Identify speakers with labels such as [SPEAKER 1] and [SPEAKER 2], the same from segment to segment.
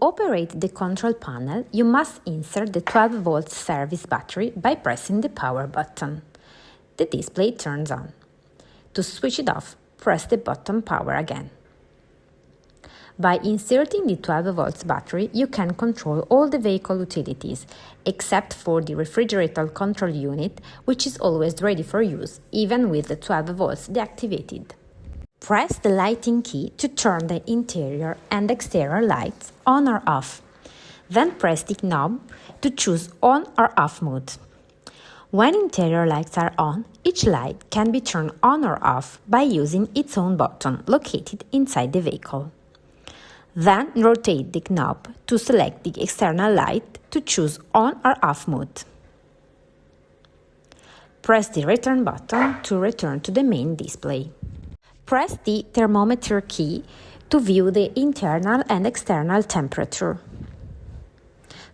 [SPEAKER 1] operate the control panel, you must insert the 12-volt service battery by pressing the power button. The display turns on. To switch it off, press the button power again. By inserting the 12-volt battery, you can control all the vehicle utilities, except for the refrigerator control unit, which is always ready for use, even with the 12 volts deactivated. Press the lighting key to turn the interior and exterior lights on or off. Then press the knob to choose on or off mode. When interior lights are on, each light can be turned on or off by using its own button located inside the vehicle. Then rotate the knob to select the external light to choose on or off mode. Press the return button to return to the main display. Press the thermometer key to view the internal and external temperature.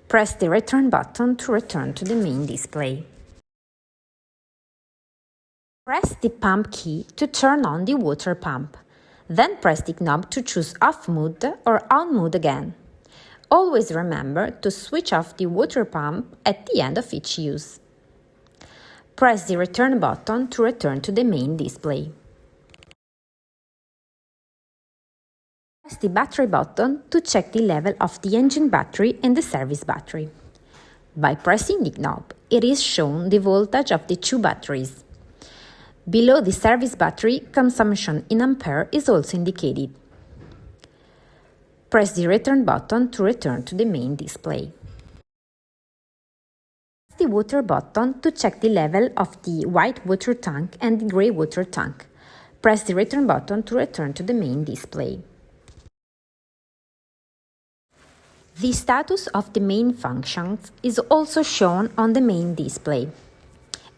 [SPEAKER 1] Press the return button to return to the main display. Press the pump key to turn on the water pump. Then press the knob to choose off mode or on mode again. Always remember to switch off the water pump at the end of each use. Press the return button to return to the main display. Press the battery button to check the level of the engine battery and the service battery. By pressing the knob, it is shown the voltage of the two batteries. Below the service battery, consumption in ampere is also indicated. Press the return button to return to the main display. Press the water button to check the level of the white water tank and the grey water tank. Press the return button to return to the main display. The status of the main functions is also shown on the main display.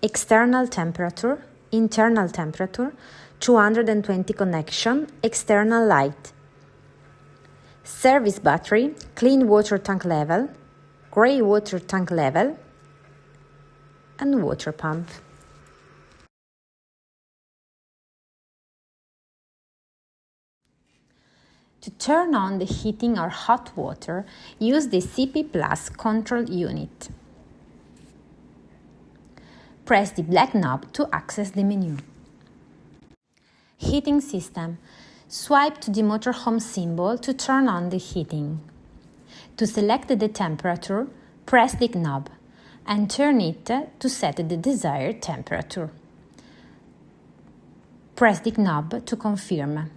[SPEAKER 1] External temperature, internal temperature, 220 connection, external light, service battery, clean water tank level, grey water tank level, and water pump. To turn on the heating or hot water, use the CP Plus control unit. Press the black knob to access the menu. Heating system. Swipe to the motorhome symbol to turn on the heating. To select the temperature, press the knob and turn it to set the desired temperature. Press the knob to confirm.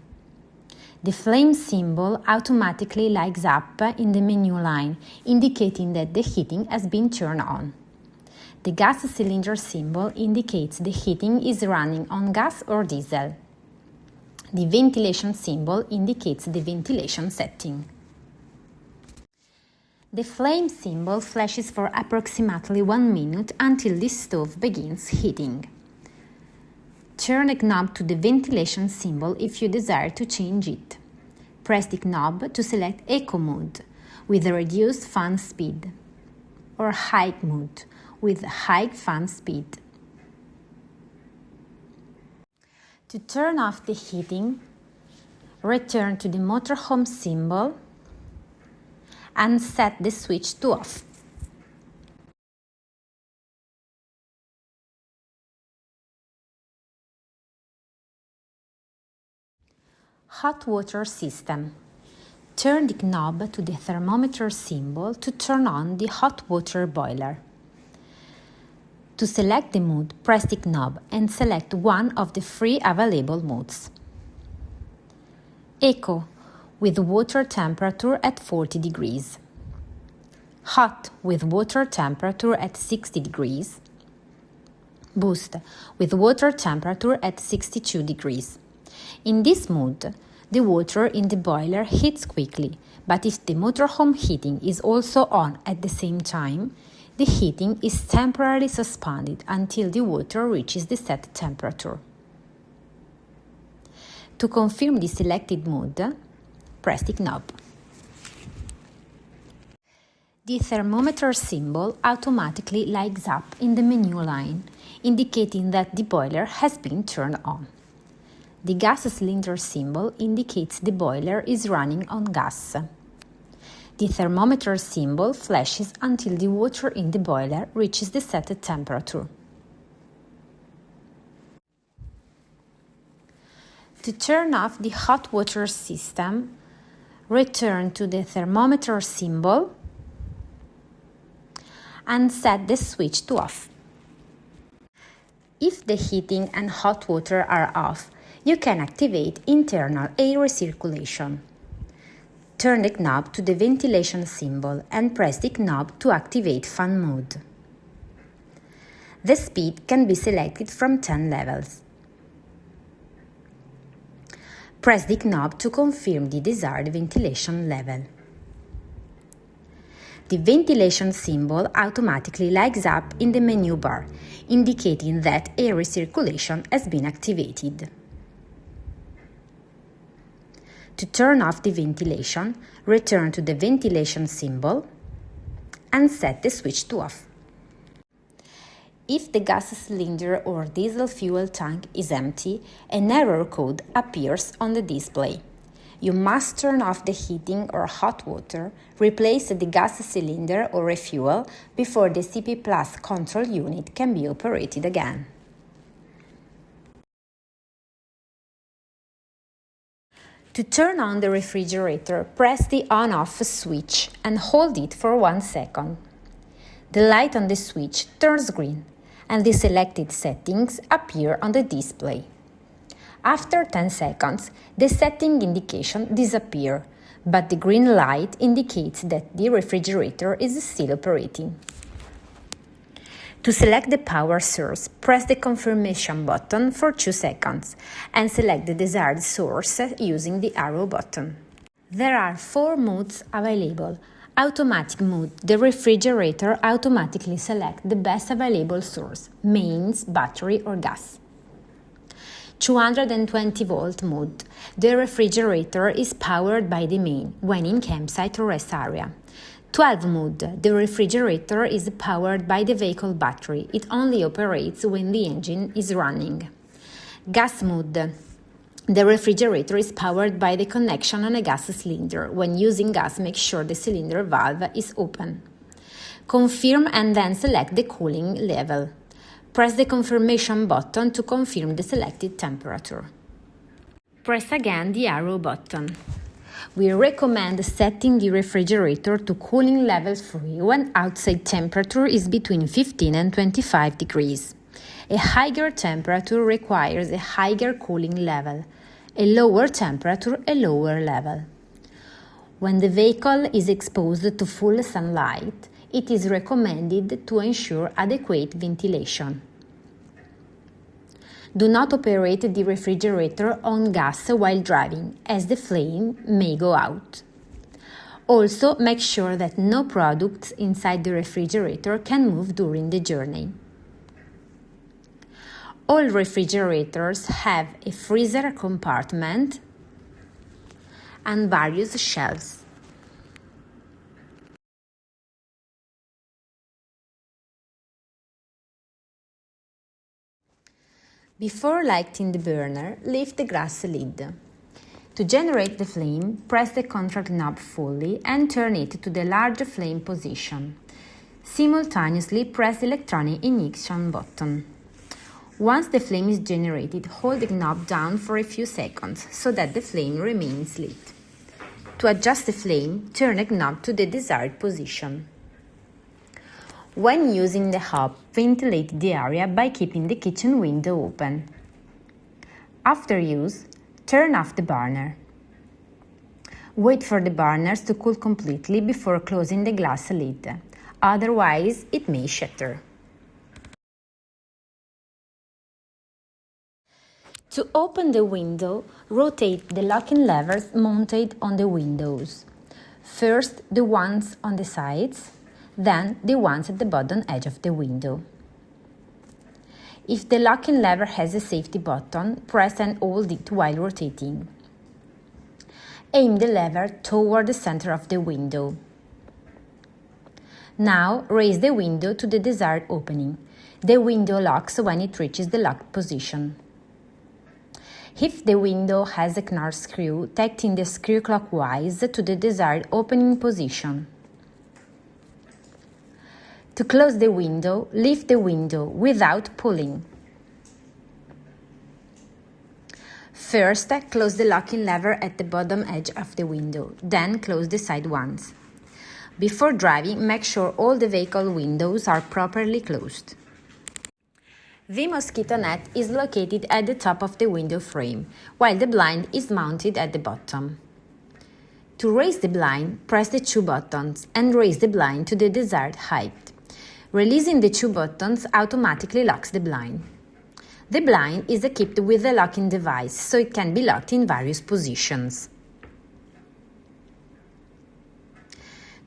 [SPEAKER 1] The flame symbol automatically lights up in the menu line, indicating that the heating has been turned on. The gas cylinder symbol indicates the heating is running on gas or diesel. The ventilation symbol indicates the ventilation setting. The flame symbol flashes for approximately 1 minute until the stove begins heating. Turn the knob to the ventilation symbol if you desire to change it. Press the knob to select Eco mode with a reduced fan speed or High mode with high fan speed. To turn off the heating, return to the motorhome symbol and set the switch to off. Hot water system. Turn the knob to the thermometer symbol to turn on the hot water boiler. To select the mode, press the knob and select one of the 3 available modes. Eco, with water temperature at 40 degrees. Hot, with water temperature at 60 degrees. Boost, with water temperature at 62 degrees. In this mode, the water in the boiler heats quickly, but if the motorhome heating is also on at the same time, the heating is temporarily suspended until the water reaches the set temperature. To confirm the selected mode, press the knob. The thermometer symbol automatically lights up in the menu line, indicating that the boiler has been turned on. The gas cylinder symbol indicates the boiler is running on gas. The thermometer symbol flashes until the water in the boiler reaches the set temperature. To turn off the hot water system, return to the thermometer symbol and set the switch to off. If the heating and hot water are off, you can activate internal air recirculation. Turn the knob to the ventilation symbol and press the knob to activate fan mode. The speed can be selected from 10 levels. Press the knob to confirm the desired ventilation level. The ventilation symbol automatically lights up in the menu bar, indicating that air recirculation has been activated. To turn off the ventilation, return to the ventilation symbol and set the switch to off. If the gas cylinder or diesel fuel tank is empty, an error code appears on the display. You must turn off the heating or hot water, replace the gas cylinder or refuel before the CP Plus control unit can be operated again. To turn on the refrigerator, press the on-off switch and hold it for 1 second. The light on the switch turns green and the selected settings appear on the display. After 10 seconds, the setting indication disappears, but the green light indicates that the refrigerator is still operating. To select the power source, press the confirmation button for 2 seconds and select the desired source using the arrow button. There are 4 modes available. Automatic mode, the refrigerator automatically selects the best available source, mains, battery or gas. 220 volt mode, the refrigerator is powered by the main when in campsite or rest area. 12 mode, the refrigerator is powered by the vehicle battery, it only operates when the engine is running. Gas mode, the refrigerator is powered by the connection on a gas cylinder. When using gas, make sure the cylinder valve is open. Confirm and then select the cooling level. Press the confirmation button to confirm the selected temperature. Press again the arrow button. We recommend setting the refrigerator to cooling level 3 when outside temperature is between 15 and 25 degrees. A higher temperature requires a higher cooling level, a lower temperature a lower level. When the vehicle is exposed to full sunlight, it is recommended to ensure adequate ventilation. Do not operate the refrigerator on gas while driving, as the flame may go out. Also, make sure that no products inside the refrigerator can move during the journey. All refrigerators have a freezer compartment and various shelves. Before lighting the burner, lift the gas lid. To generate the flame, press the control knob fully and turn it to the large flame position. Simultaneously, press the electronic ignition button. Once the flame is generated, hold the knob down for a few seconds so that the flame remains lit. To adjust the flame, turn the knob to the desired position. When using the hob, ventilate the area by keeping the kitchen window open. After use, turn off the burner. Wait for the burners to cool completely before closing the glass lid, otherwise it may shatter. To open the window, rotate the locking levers mounted on the windows. First the ones on the sides, then the ones at the bottom edge of the window. If the locking lever has a safety button, press and hold it while rotating. Aim the lever toward the center of the window. Now raise the window to the desired opening. The window locks when it reaches the locked position. If the window has a corkscrew, tighten the screw clockwise to the desired opening position. To close the window, lift the window without pulling. First, close the locking lever at the bottom edge of the window, then close the side ones. Before driving, make sure all the vehicle windows are properly closed. The mosquito net is located at the top of the window frame, while the blind is mounted at the bottom. To raise the blind, press the two buttons and raise the blind to the desired height. Releasing the two buttons automatically locks the blind. The blind is equipped with a locking device, so it can be locked in various positions.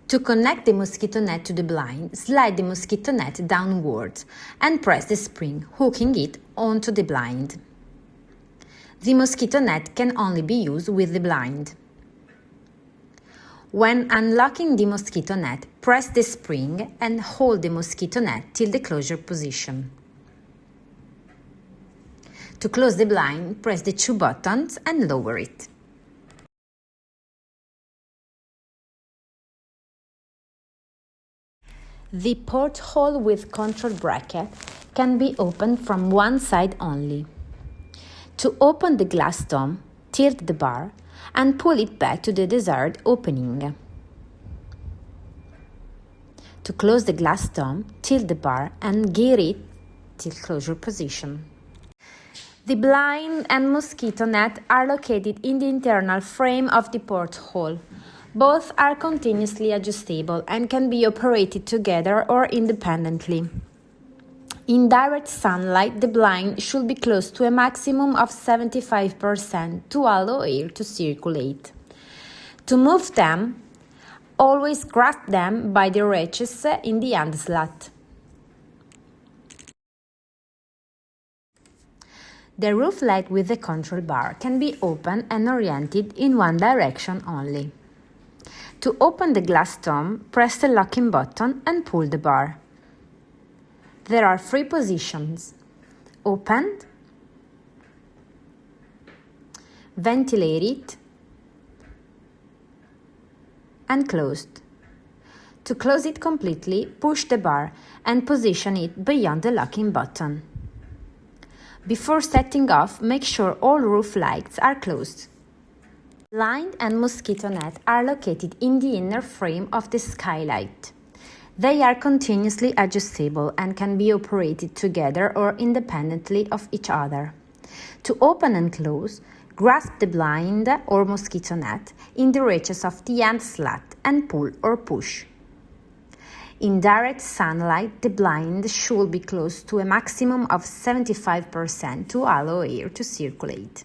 [SPEAKER 1] To connect the mosquito net to the blind, slide the mosquito net downwards and press the spring, hooking it onto the blind. The mosquito net can only be used with the blind. When unlocking the mosquito net, press the spring and hold the mosquito net till the closure position. To close the blind, press the two buttons and lower it. The porthole with control bracket can be opened from one side only. To open the glass dome, tilt the bar and pull it back to the desired opening. To close the glass dome, tilt the bar and gear it till closure position. The blind and mosquito net are located in the internal frame of the porthole. Both are continuously adjustable and can be operated together or independently. In direct sunlight, the blind should be closed to a maximum of 75% to allow air to circulate. To move them, always grasp them by the reaches in the end slot. The roof light with the control bar can be opened and oriented in one direction only. To open the glass dome, press the locking button and pull the bar. There are three positions: opened, ventilate it, and closed. To close it completely, push the bar and position it beyond the locking button. Before setting off, make sure all roof lights are closed. Blind and mosquito net are located in the inner frame of the skylight. They are continuously adjustable and can be operated together or independently of each other. To open and close, grasp the blind or mosquito net in the reaches of the end slot and pull or push. In direct sunlight, the blind should be closed to a maximum of 75% to allow air to circulate.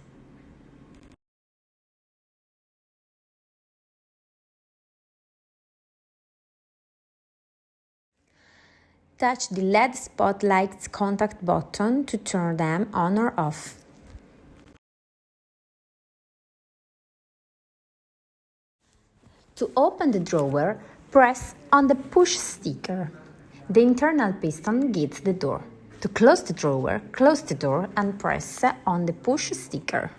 [SPEAKER 1] Touch the LED spotlight's contact button to turn them on or off. To open the drawer, press on the push sticker. The internal piston guides the door. To close the drawer, close the door and press on the push sticker.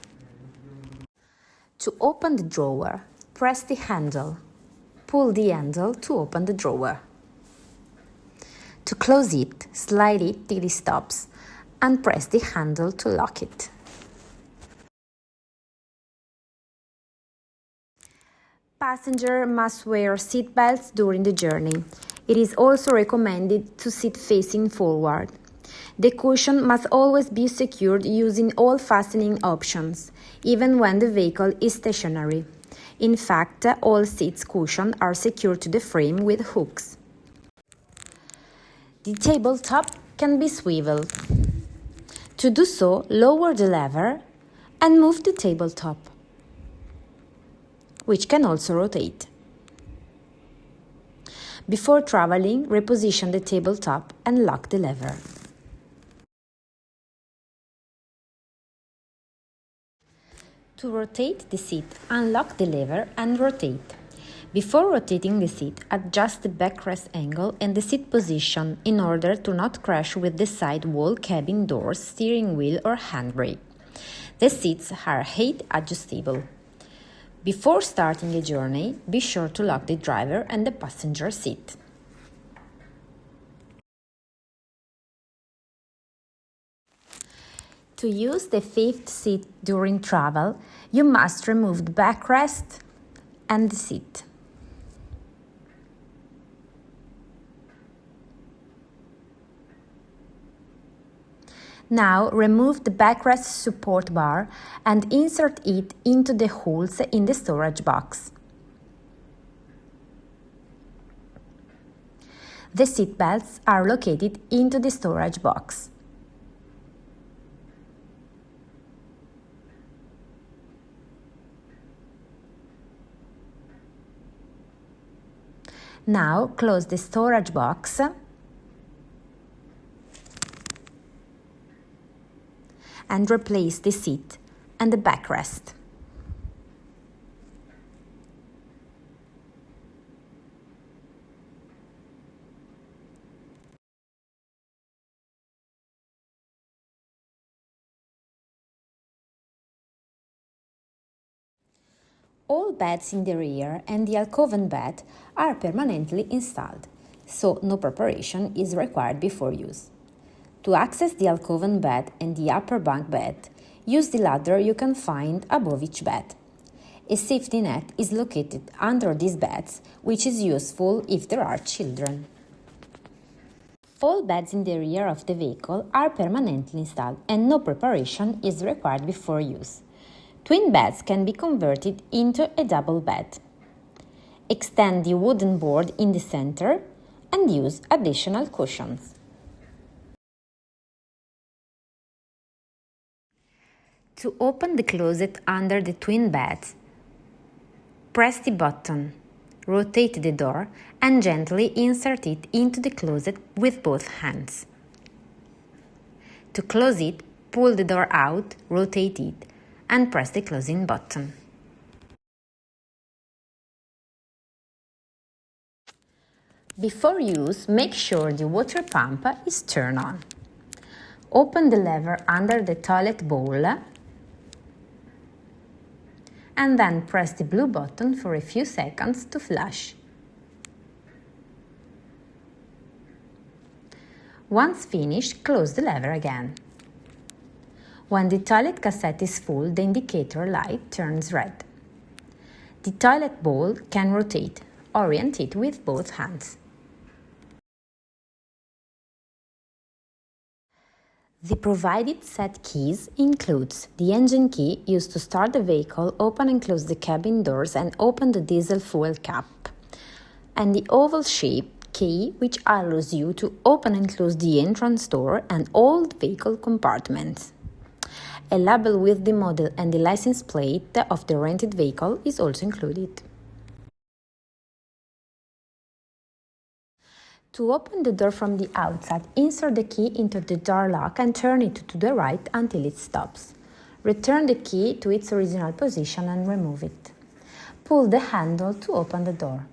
[SPEAKER 1] To open the drawer, press the handle. Pull the handle to open the drawer. To close it, slide it till it stops and press the handle to lock it. Passengers must wear seat belts during the journey. It is also recommended to sit facing forward. The cushion must always be secured using all fastening options, even when the vehicle is stationary. In fact, all seats cushions are secured to the frame with hooks. The tabletop can be swiveled. To do so, lower the lever and move the tabletop, which can also rotate. Before traveling, reposition the tabletop and lock the lever. To rotate the seat, unlock the lever and rotate. Before rotating the seat, adjust the backrest angle and the seat position in order to not crash with the side wall, cabin doors, steering wheel or handbrake. The seats are height adjustable. Before starting a journey, be sure to lock the driver and the passenger seat. To use the fifth seat during travel, you must remove the backrest and the seat. Now remove the backrest support bar and insert it into the holes in the storage box. The seat belts are located into the storage box. Now close the storage box and replace the seat and the backrest. All beds in the rear and the alcove bed are permanently installed, so no preparation is required before use. To access the alcove bed and the upper bunk bed, use the ladder you can find above each bed. A safety net is located under these beds, which is useful if there are children. All beds in the rear of the vehicle are permanently installed and no preparation is required before use. Twin beds can be converted into a double bed. Extend the wooden board in the center and use additional cushions. To open the closet under the twin beds, press the button, rotate the door and gently insert it into the closet with both hands. To close it, pull the door out, rotate it, and press the closing button. Before use, make sure the water pump is turned on. Open the lever under the toilet bowl and then press the blue button for a few seconds to flush. Once finished, close the lever again. When the toilet cassette is full, the indicator light turns red. The toilet bowl can rotate. Orient it with both hands. The provided set keys includes the engine key used to start the vehicle, open and close the cabin doors and open the diesel fuel cap, and the oval-shaped key which allows you to open and close the entrance door and all the vehicle compartments. A label with the model and the license plate of the rented vehicle is also included. To open the door from the outside, insert the key into the door lock and turn it to the right until it stops. Return the key to its original position and remove it. Pull the handle to open the door.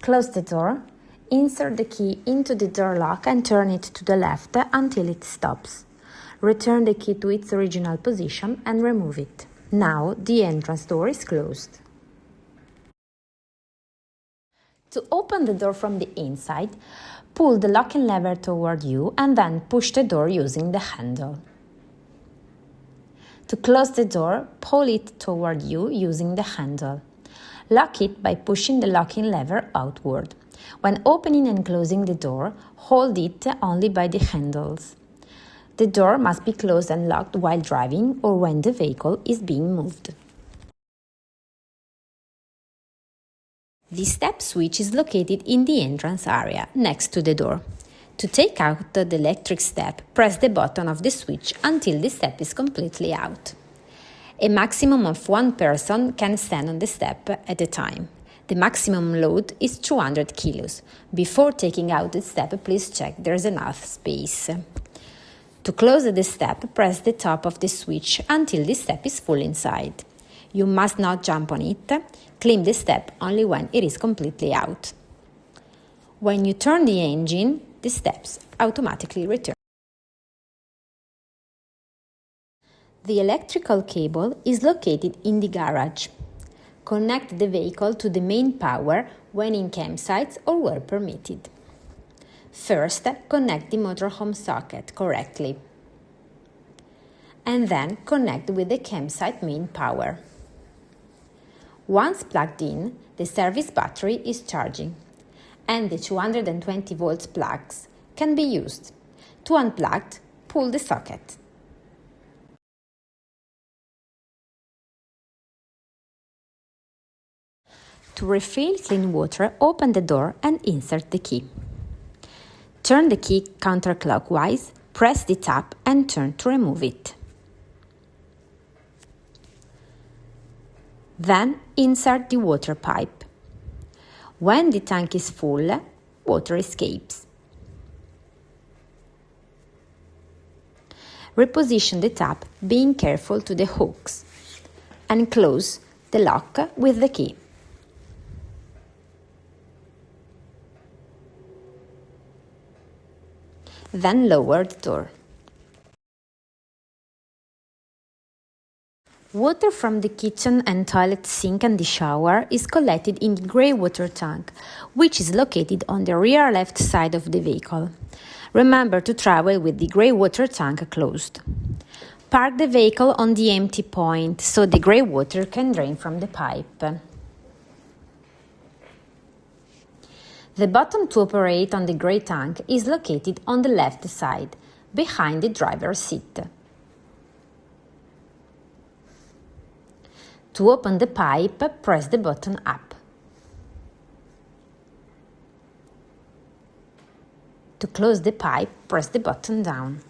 [SPEAKER 1] Close the door, insert the key into the door lock and turn it to the left until it stops. Return the key to its original position and remove it. Now the entrance door is closed. To open the door from the inside, pull the locking lever toward you and then push the door using the handle. To close the door, pull it toward you using the handle. Lock it by pushing the locking lever outward. When opening and closing the door, hold it only by the handles. The door must be closed and locked while driving or when the vehicle is being moved. The step switch is located in the entrance area, next to the door. To take out the electric step, press the button of the switch until the step is completely out. A maximum of one person can stand on the step at a time. The maximum load is 200 kilos. Before taking out the step, please check there's enough space. To close the step, press the top of the switch until the step is full inside. You must not jump on it. Climb the step only when it is completely out. When you turn the engine, the steps automatically return. The electrical cable is located in the garage. Connect the vehicle to the main power when in campsites or where permitted. First, connect the motorhome socket correctly, and then connect with the campsite main power. Once plugged in, the service battery is charging, and the 220 volts plugs can be used. To unplug, pull the socket. To refill clean water, open the door and insert the key. Turn the key counterclockwise, press the tap and turn to remove it. Then insert the water pipe. When the tank is full, water escapes. Reposition the tap, being careful to the hooks, and close the lock with the key. Then lower the door. Water from the kitchen and toilet sink and the shower is collected in the grey water tank, which is located on the rear left side of the vehicle. Remember to travel with the grey water tank closed. Park the vehicle on the empty point so the grey water can drain from the pipe. The button to operate on the grey tank is located on the left side, behind the driver's seat. To open the pipe, press the button up. To close the pipe, press the button down.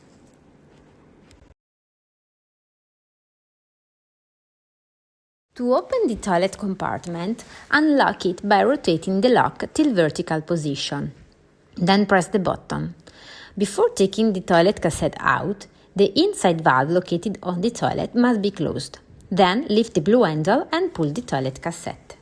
[SPEAKER 1] To open the toilet compartment, unlock it by rotating the lock till vertical position. Then press the button. Before taking the toilet cassette out, the inside valve located on the toilet must be closed. Then lift the blue handle and pull the toilet cassette.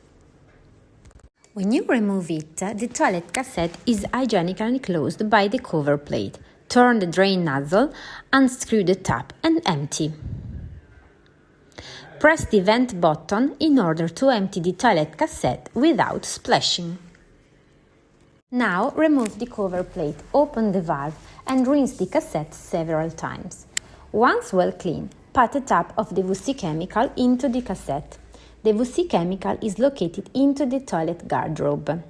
[SPEAKER 1] When you remove it, the toilet cassette is hygienically closed by the cover plate. Turn the drain nozzle, unscrew the tap and empty. Press the vent button in order to empty the toilet cassette without splashing. Now remove the cover plate, open the valve and rinse the cassette several times. Once well clean, pat a tap of the WC chemical into the cassette. The WC chemical is located into the toilet guardrobe.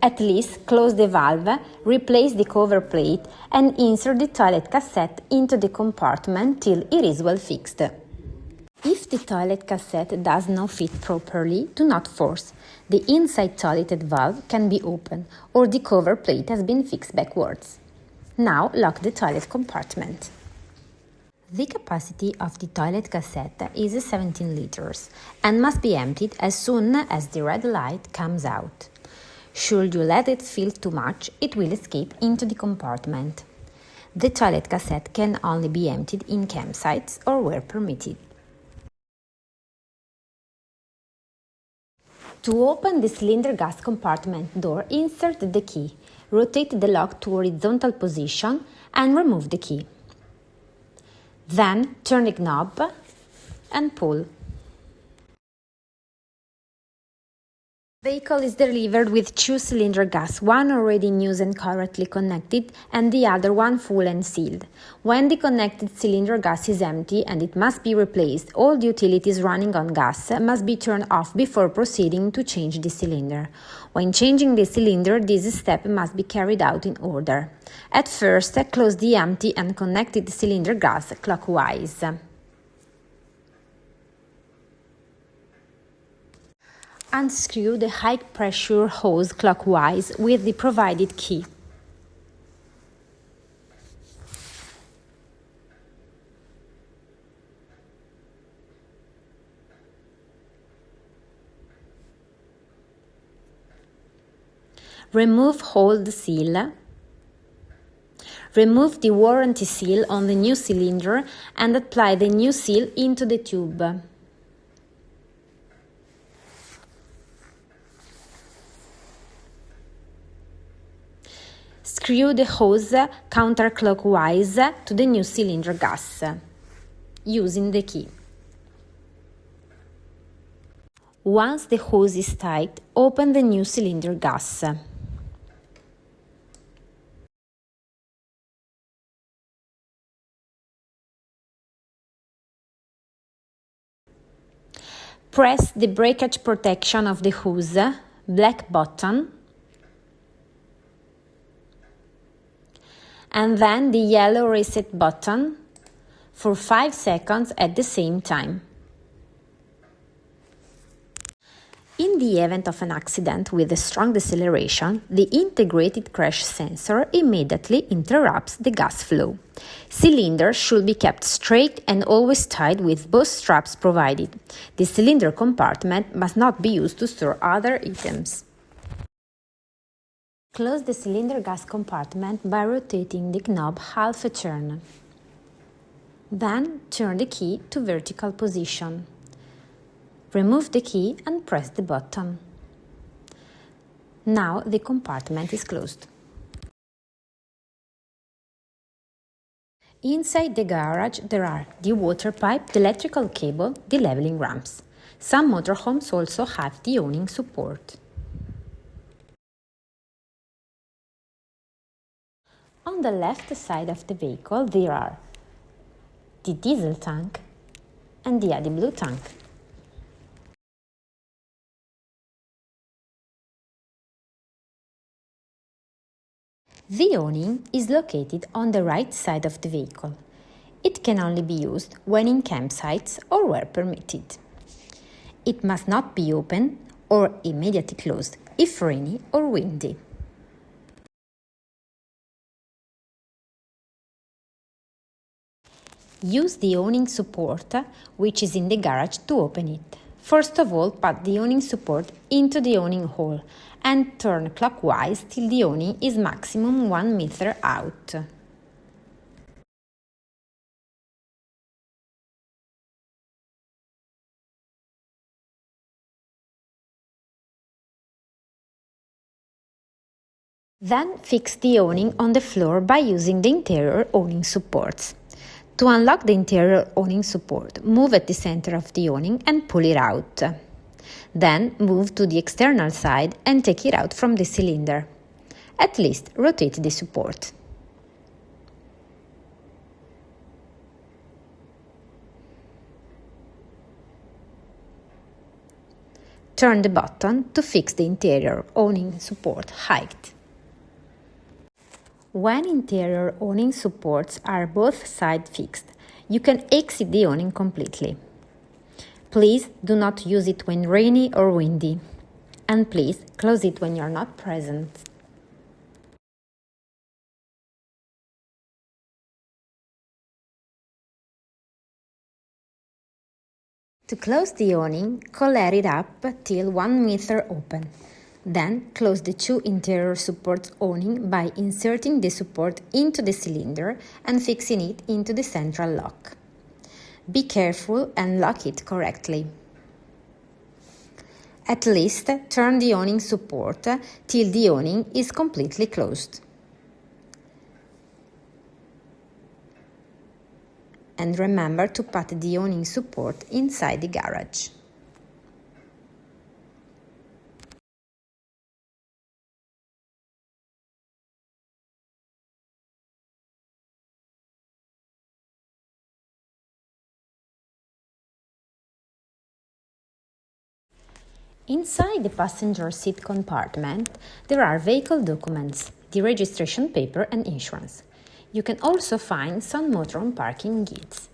[SPEAKER 1] At least close the valve, replace the cover plate and insert the toilet cassette into the compartment till it is well fixed. If the toilet cassette does not fit properly, do not force. The inside toilet valve can be opened or the cover plate has been fixed backwards. Now lock the toilet compartment. The capacity of the toilet cassette is 17 liters and must be emptied as soon as the red light comes out. Should you let it fill too much, it will escape into the compartment. The toilet cassette can only be emptied in campsites or where permitted. To open the cylinder gas compartment door, insert the key, rotate the lock to horizontal position and remove the key. Then turn the knob and pull. The vehicle is delivered with 2 cylinder gas, one already in use and correctly connected and the other one full and sealed. When the connected cylinder gas is empty and it must be replaced, all the utilities running on gas must be turned off before proceeding to change the cylinder. When changing the cylinder, this step must be carried out in order. At first, close the empty and connected cylinder gas clockwise. Unscrew the high-pressure hose clockwise with the provided key. Remove hold seal. Remove the warranty seal on the new cylinder and apply the new seal into the tube. Screw the hose counterclockwise to the new cylinder gas using the key. Once the hose is tight, open the new cylinder gas. Press the breakage protection of the hose, black button, and then the yellow reset button for 5 seconds at the same time. In the event of an accident with a strong deceleration, the integrated crash sensor immediately interrupts the gas flow. Cylinders should be kept straight and always tied with both straps provided. The cylinder compartment must not be used to store other items. Close the cylinder gas compartment by rotating the knob half a turn. Then turn the key to vertical position. Remove the key and press the button. Now the compartment is closed. Inside the garage there are the water pipe, the electrical cable, the leveling ramps. Some motorhomes also have the awning support. On the left side of the vehicle there are the diesel tank and the AdBlue tank. The awning is located on the right side of the vehicle. It can only be used when in campsites or where permitted. It must not be open or immediately closed if rainy or windy. Use the awning support, which is in the garage, to open it. First of all, put the awning support into the awning hole and turn clockwise till the awning is maximum 1 meter out. Then fix the awning on the floor by using the interior awning supports. To unlock the interior awning support, move at the center of the awning and pull it out. Then move to the external side and take it out from the cylinder. At least rotate the support. Turn the button to fix the interior awning support height. When interior awning supports are both sides fixed, you can exit the awning completely. Please do not use it when rainy or windy, and please close it when you're not present. To close the awning, collar it up till 1 meter open. Then close the two interior supports awning by inserting the support into the cylinder and fixing it into the central lock. Be careful and lock it correctly. At least turn the awning support till the awning is completely closed. And remember to put the awning support inside the garage. Inside the passenger seat compartment, there are vehicle documents, the registration paper and insurance. You can also find some motorhome parking guides.